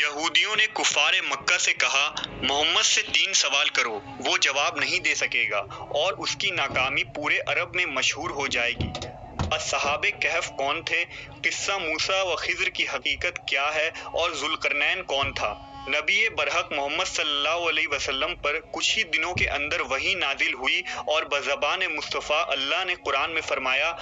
یہودیوں نے کفار مکہ سے کہا محمد سے 3 سوال کرو، وہ جواب نہیں دے سکے گا اور اس کی ناکامی پورے عرب میں مشہور ہو جائے گی۔ اصحاب کہف کون تھے؟ قصہ موسیٰ و خضر کی حقیقت کیا ہے اور ذوالقرنین کون تھا؟ نبی برحق محمد صلی اللہ علیہ وسلم پر کچھ ہی دنوں کے اندر وحی نازل ہوئی اور بزبان مصطفیٰ اللہ نے قرآن میں فرمایا،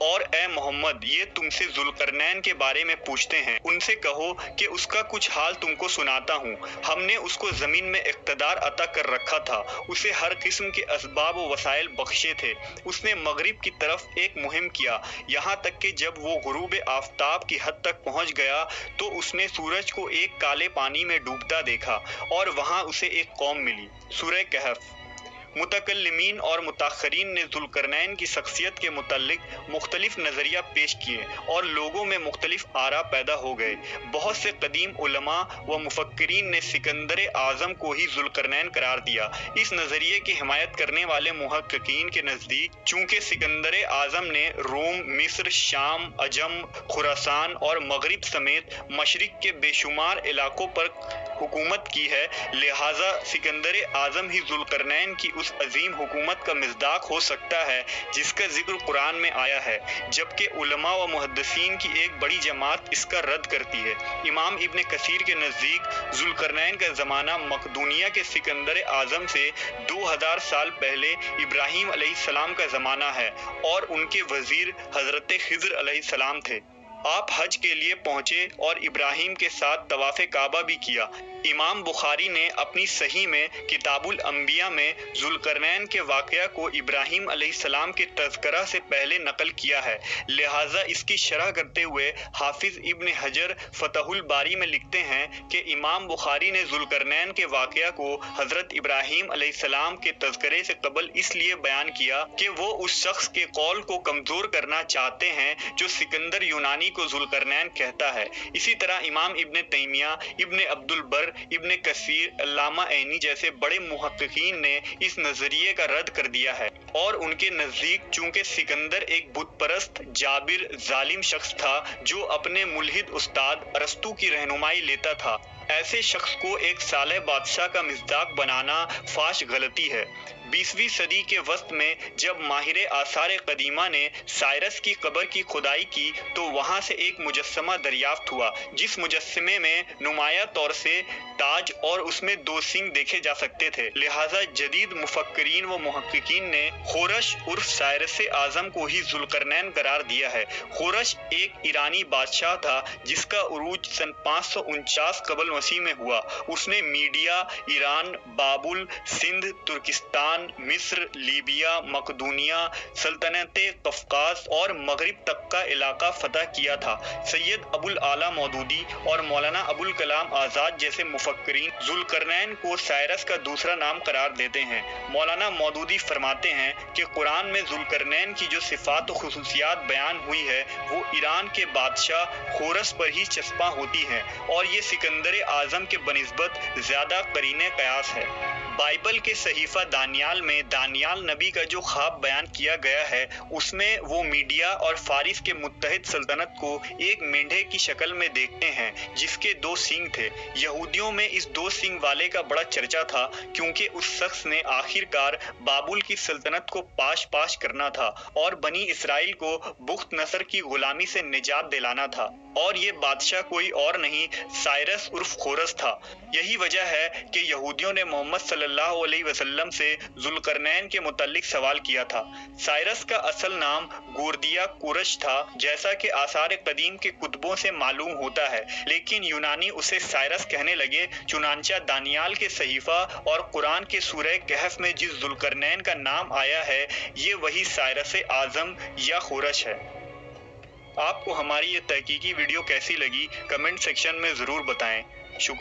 اور اے محمد یہ تم سے ذوالقرنین کے بارے میں پوچھتے ہیں، ان سے کہو کہ اس کا کچھ حال تم کو سناتا ہوں۔ ہم نے اس کو زمین میں اقتدار عطا کر رکھا تھا، اسے ہر قسم کے اسباب و وسائل بخشے تھے۔ اس نے مغرب کی طرف ایک مہم کیا، یہاں تک کہ جب وہ غروب آفتاب کی حد تک پہنچ گیا تو اس نے سورج کو ایک کالے پانی میں ڈوبتا دیکھا اور وہاں اسے ایک قوم ملی۔ سورہ کہف۔ متکلمین اور متاخرین نے ذوالقرنین کی شخصیت کے متعلق مختلف نظریہ پیش کیے اور لوگوں میں مختلف آراء پیدا ہو گئے۔ بہت سے قدیم علماء و مفکرین نے سکندر اعظم کو ہی ذوالقرنین قرار دیا۔ اس نظریے کی حمایت کرنے والے محققین کے نزدیک چونکہ سکندر اعظم نے روم، مصر، شام، عجم، خراسان اور مغرب سمیت مشرق کے بے شمار علاقوں پر حکومت کی ہے، لہٰذا سکندر اعظم ہی ذوالقرنین کی اس عظیم حکومت کا مصداق ہو سکتا ہے جس کا ذکر قرآن میں آیا ہے، جبکہ علماء و محدثین کی ایک بڑی جماعت اس کا رد کرتی ہے۔ امام ابن کثیر کے نزدیک ذوالقرنین کا زمانہ مقدونیہ کے سکندر اعظم سے 2000 سال پہلے ابراہیم علیہ السلام کا زمانہ ہے اور ان کے وزیر حضرت خضر علیہ السلام تھے۔ آپ حج کے لیے پہنچے اور ابراہیم کے ساتھ طواف کعبہ بھی کیا۔ امام بخاری نے اپنی صحیح میں کتاب الانبیاء میں ذوالقرنین کے واقعہ کو ابراہیم علیہ السلام کے تذکرہ سے پہلے نقل کیا ہے، لہٰذا اس کی شرح کرتے ہوئے حافظ ابن حجر فتح الباری میں لکھتے ہیں کہ امام بخاری نے ذوالقرنین کے واقعہ کو حضرت ابراہیم علیہ السلام کے تذکرے سے قبل اس لیے بیان کیا کہ وہ اس شخص کے قول کو کمزور کرنا چاہتے ہیں جو سکندر یونانی کو ذوالقرنین کہتا ہے۔ اسی طرح امام ابن تیمیہ، ابن عبد البر، ابن کثیر، علامہ عینی جیسے بڑے محققین نے اس نظریے کا رد کر دیا ہے اور ان کے نزدیک چونکہ سکندر ایک بت پرست، جابر، ظالم شخص تھا جو اپنے ملحد استاد ارسطو کی رہنمائی لیتا تھا، ایسے شخص کو ایک صالح بادشاہ کا مصداق بنانا فاحش غلطی ہے۔ 20ویں صدی کے وسط میں جب ماہر آثار قدیمہ نے سائرس کی قبر کی کھدائی کی تو وہاں سے ایک مجسمہ دریافت ہوا جس مجسمے میں نمایاں طور سے تاج اور اس میں 2 سینگ دیکھے جا سکتے تھے، لہٰذا جدید مفکرین و محققین نے خورش عرف سائرس اعظم کو ہی ذوالقرنین قرار دیا ہے۔ خورش ایک ایرانی بادشاہ تھا جس کا عروج سن 549 قبل مسیح میں ہوا۔ اس نے میڈیا، ایران، بابل، سندھ، ترکستان، مصر، لیبیا، مقدونیہ، سلطنت قفقاز اور مغرب تک کا علاقہ فتح کیا تھا۔ سید ابو الاعلیٰ مودودی اور مولانا ابوالکلام آزاد جیسے مفکرین ذوالقرنین کو سائرس کا دوسرا نام قرار دیتے ہیں۔ مولانا مودودی فرماتے ہیں کہ قرآن میں ذوالقرنین کی جو صفات و خصوصیات بیان ہوئی ہے وہ ایران کے بادشاہ خورش پر ہی چسپاں ہوتی ہیں اور یہ سکندر اعظم کے بنسبت زیادہ قرین قیاس ہے۔ بائبل کے صحیفہ دانیال میں دانیال نبی کا جو خواب بیان کیا گیا ہے اس میں وہ میڈیا اور فارس کے متحد سلطنت کو ایک مینڈھے کی شکل میں دیکھتے ہیں جس کے 2 سینگ تھے۔ یہودیوں میں اس 2 سینگ والے کا بڑا چرچا تھا کیونکہ اس شخص نے آخرکار بابل کی سلطنت کو پاش کرنا تھا اور بنی اسرائیل کو بخت نصر کی غلامی سے نجات دلانا تھا، اور یہ بادشاہ کوئی اور نہیں سائرس عرف خورش تھا۔ یہی وجہ ہے کہ یہودیوں نے محمد صلی اللہ علیہ وسلم سے ذوالقرنین کے متعلق سوال کیا تھا۔ سائرس کا اصل نام گوردیا کورش تھا جیسا کہ آثار قدیم کے کتبوں سے معلوم ہوتا ہے، لیکن یونانی اسے سائرس کہنے لگے، چنانچہ دانیال کے صحیفہ اور قرآن کے سورہ کہف میں جس ذوالقرنین کا نام آیا ہے یہ وہی سائرس اعظم یا خورش ہے۔ آپ کو ہماری یہ تحقیقی ویڈیو کیسی لگی کمنٹ سیکشن میں ضرور بتائیں۔ شکریہ۔